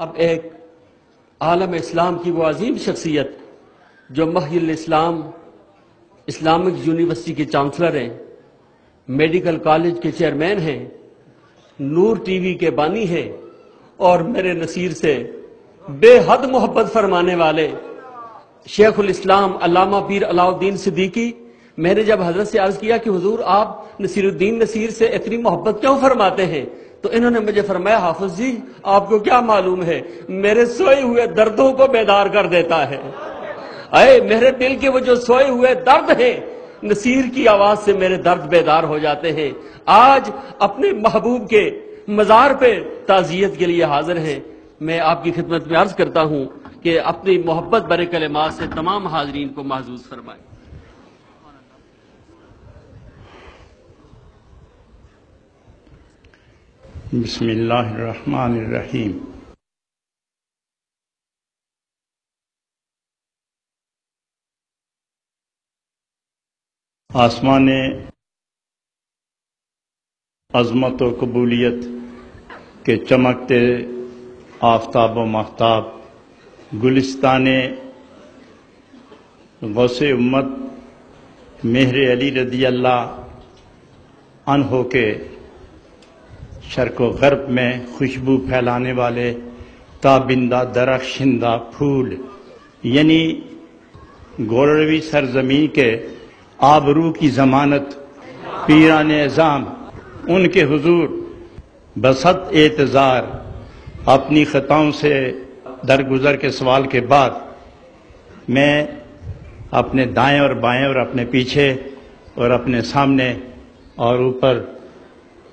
اب ایک عالم اسلام کی وہ عظیم شخصیت جو محی الاسلام اسلامک یونیورسٹی کے چانسلر ہیں، میڈیکل کالج کے چیئرمین ہیں، نور ٹی وی کے بانی ہیں اور میرے نصیر سے بے حد محبت فرمانے والے شیخ الاسلام علامہ پیر علاء الدین صدیقی، میں نے جب حضرت سے عرض کیا کہ حضور آپ نصیر الدین نصیر سے اتنی محبت کیوں فرماتے ہیں، تو انہوں نے مجھے فرمایا حافظ جی آپ کو کیا معلوم ہے، میرے سوئے ہوئے دردوں کو بیدار کر دیتا ہے۔ اے میرے دل کے وہ جو سوئے ہوئے درد ہیں، نصیر کی آواز سے میرے درد بیدار ہو جاتے ہیں۔ آج اپنے محبوب کے مزار پہ تعزیت کے لیے حاضر ہیں۔ میں آپ کی خدمت میں عرض کرتا ہوں کہ اپنی محبت برے کلمات سے تمام حاضرین کو محظوظ فرمائیں۔ بسم اللہ الرحمن الرحیم۔ آسمان عظمت و قبولیت کے چمکتے آفتاب و ماہتاب، گلستان غوث امت مہر علی رضی اللہ عنہ کے شرق و غرب میں خوشبو پھیلانے والے تابندہ درخشندہ پھول، یعنی گولڑوی سرزمین کے آبرو کی ضمانت پیران اعظام، ان کے حضور بسط اعتذار اپنی خطاؤں سے درگزر کے سوال کے بعد میں اپنے دائیں اور بائیں اور اپنے پیچھے اور اپنے سامنے اور اوپر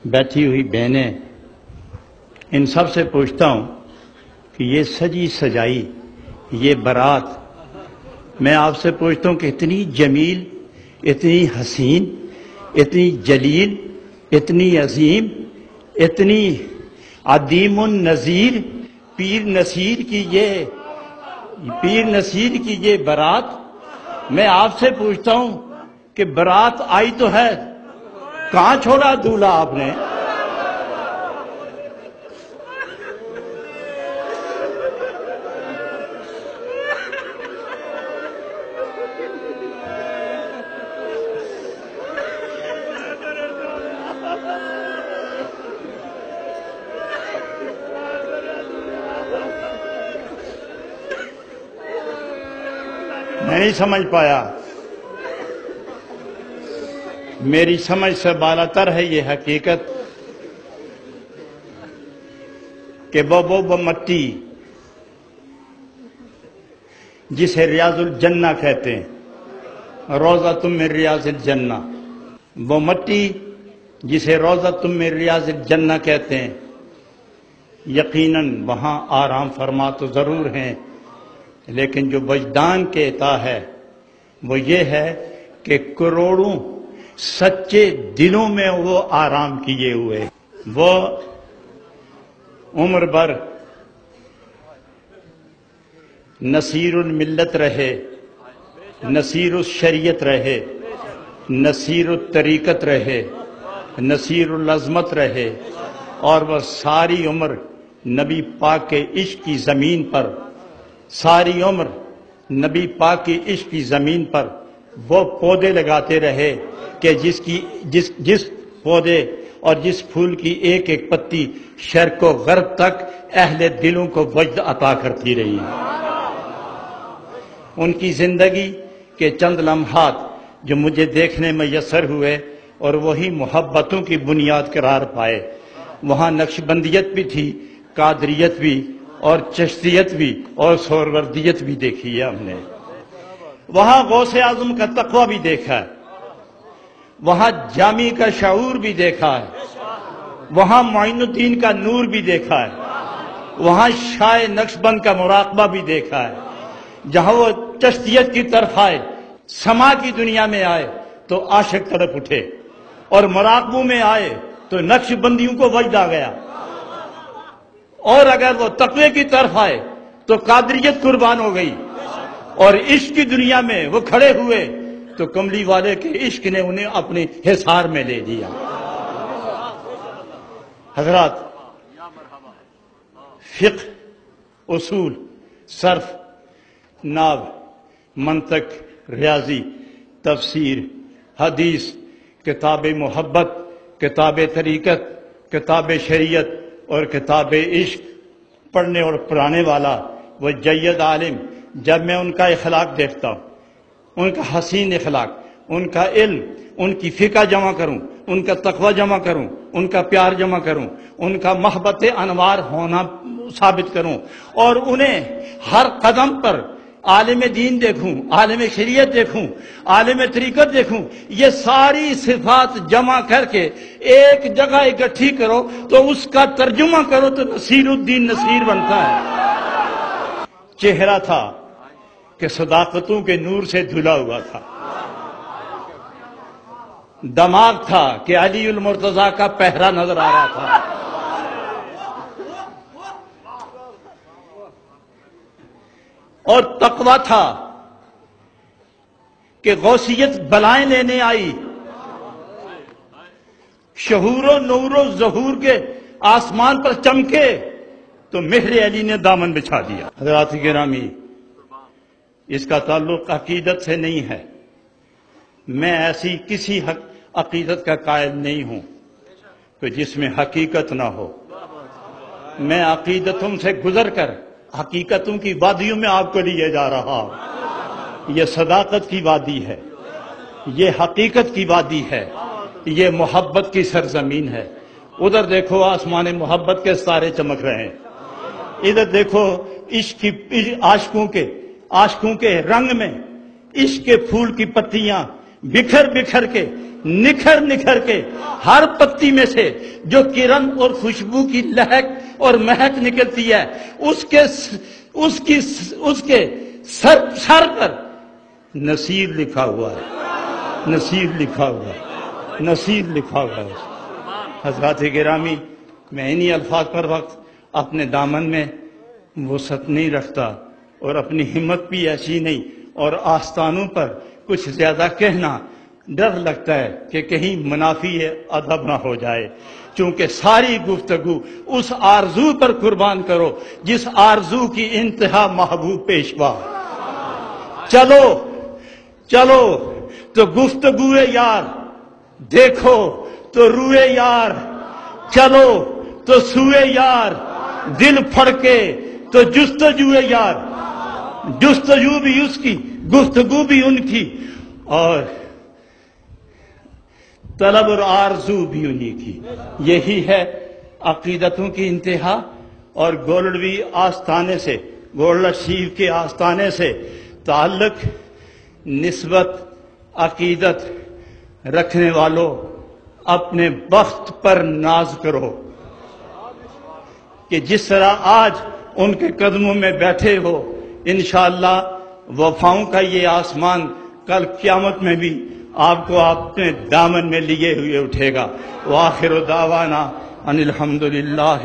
بیٹھی ہوئی بہنیں، ان سب سے پوچھتا ہوں کہ یہ سجی سجائی یہ بارات، میں آپ سے پوچھتا ہوں کہ اتنی جمیل، اتنی حسین، اتنی جلیل، اتنی عظیم، اتنی عدیم النظیر پیر نصیر کی یہ بارات، میں آپ سے پوچھتا ہوں کہ بارات آئی تو ہے، کہاں چھوڑا دولہا آپ نے؟ میں نہیں سمجھ پایا، میری سمجھ سے بالاتر ہے یہ حقیقت کہ وہ مٹی جسے ریاض الجنہ کہتے ہیں، روضۃ من ریاض الجنہ، وہ مٹی جسے روضۃ من ریاض الجنہ کہتے ہیں، یقیناً وہاں آرام فرما تو ضرور ہیں، لیکن جو وجدان کے عطا ہے وہ یہ ہے کہ کروڑوں سچے دلوں میں وہ آرام کیے ہوئے، وہ عمر بھر نصیر الملت رہے، نصیر الشریعت رہے، نصیر الطریقت رہے، نصیر العظمت رہے، اور وہ ساری عمر نبی پاک کے عشق کی زمین پر، ساری عمر نبی پاک کی عشق کی زمین پر وہ پودے لگاتے رہے کہ جس پودے اور جس پھول کی ایک ایک پتی شرق و غرب تک اہل دلوں کو وجد عطا کرتی رہی۔ ان کی زندگی کے چند لمحات جو مجھے دیکھنے میں میسر ہوئے اور وہی محبتوں کی بنیاد قرار پائے، وہاں نقشبندیت بھی تھی، قادریت بھی، اور چشتیت بھی، اور سہروردیت بھی دیکھی ہے ہم نے، وہاں غوث اعظم کا تقوی بھی دیکھا ہے، وہاں جامی کا شعور بھی دیکھا ہے، وہاں معین الدین کا نور بھی دیکھا ہے، وہاں شاہ نقشبند کا مراقبہ بھی دیکھا ہے۔ جہاں وہ چشتیت کی طرف آئے، سما کی دنیا میں آئے تو عاشق طرف اٹھے، اور مراقبوں میں آئے تو نقش بندیوں کو وجد آ گیا، اور اگر وہ تقوی کی طرف آئے تو قادریت قربان ہو گئی، اور عشق کی دنیا میں وہ کھڑے ہوئے تو کملی والے کے عشق نے انہیں اپنے حصار میں لے لیا۔ حضرات، فقہ اصول، صرف، نحو، منطق، ریاضی، تفسیر، حدیث، کتاب محبت، کتاب طریقت، کتاب شریعت اور کتاب عشق پڑھنے اور پڑھانے والا وہ جید عالم، جب میں ان کا اخلاق دیکھتا ہوں، ان کا حسین اخلاق، ان کا علم، ان کی فقہ جمع کروں، ان کا تقوی جمع کروں، ان کا پیار جمع کروں، ان کا محبت انوار ہونا ثابت کروں، اور انہیں ہر قدم پر عالم دین دیکھوں، عالم شریعت دیکھوں، عالم طریقت دیکھوں، یہ ساری صفات جمع کر کے ایک جگہ اکٹھی کرو تو اس کا ترجمہ کرو تو نصیر الدین نصیر بنتا ہے۔ چہرہ تھا کہ صداقتوں کے نور سے دھلا ہوا تھا، دماغ تھا کہ علی المرتضیٰ کا پہرا نظر آ رہا تھا، اور تقوی تھا کہ غوثیت بلائیں لینے آئی، شہور و نور و ظہور کے آسمان پر چمکے تو مہر علی نے دامن بچھا دیا۔ حضرات گرامی، اس کا تعلق عقیدت سے نہیں ہے، میں ایسی کسی عقیدت کا قائل نہیں ہوں کہ جس میں حقیقت نہ ہو۔ میں عقیدتوں سے گزر کر حقیقتوں کی وادیوں میں آپ کو لیے جا رہا ہوں۔ یہ صداقت کی وادی ہے، یہ حقیقت کی وادی ہے، یہ محبت کی سرزمین ہے۔ ادھر دیکھو آسمان محبت کے ستارے چمک رہے ہیں، ادھر دیکھو عشق کی عاشقوں کے رنگ میں عشق کے پھول کی پتیاں بکھر بکھر کے نکھر نکھر کے ہر پتی میں سے جو کرن اور خوشبو کی لہک اور مہک نکلتی ہے اس کے سر پر نصیر لکھا ہوا ہے، نصیر لکھا ہوا ہے، نصیر لکھا ہوا ہے۔ حضرات گرامی، میں انہی الفاظ پر وقت اپنے دامن میں وسعت نہیں رکھتا اور اپنی ہمت بھی ایسی نہیں، اور آستانوں پر کچھ زیادہ کہنا ڈر لگتا ہے کہ کہیں منافی ادب نہ ہو جائے، چونکہ ساری گفتگو اس آرزو پر قربان کرو جس آرزو کی انتہا محبوب پیشوا۔ چلو چلو تو گفتگو یار، دیکھو تو روئے یار، چلو تو سوئے یار، دل پھڑکے تو جستجو یار، جستجو بھی اس کی، گفتگو بھی ان کی، اور طلب اور آرزو بھی انہی کی۔ یہی ہے عقیدتوں کی انتہا، اور گولڑوی آستانے سے، گولڑا شیف کے آستانے سے تعلق، نسبت، عقیدت رکھنے والوں اپنے بخت پر ناز کرو کہ جس طرح آج ان کے قدموں میں بیٹھے ہو، انشاءاللہ وفاؤں کا یہ آسمان کل قیامت میں بھی آپ کو اپنے دامن میں لیے ہوئے اٹھے گا۔ وآخر دعوانا ان الحمدللہ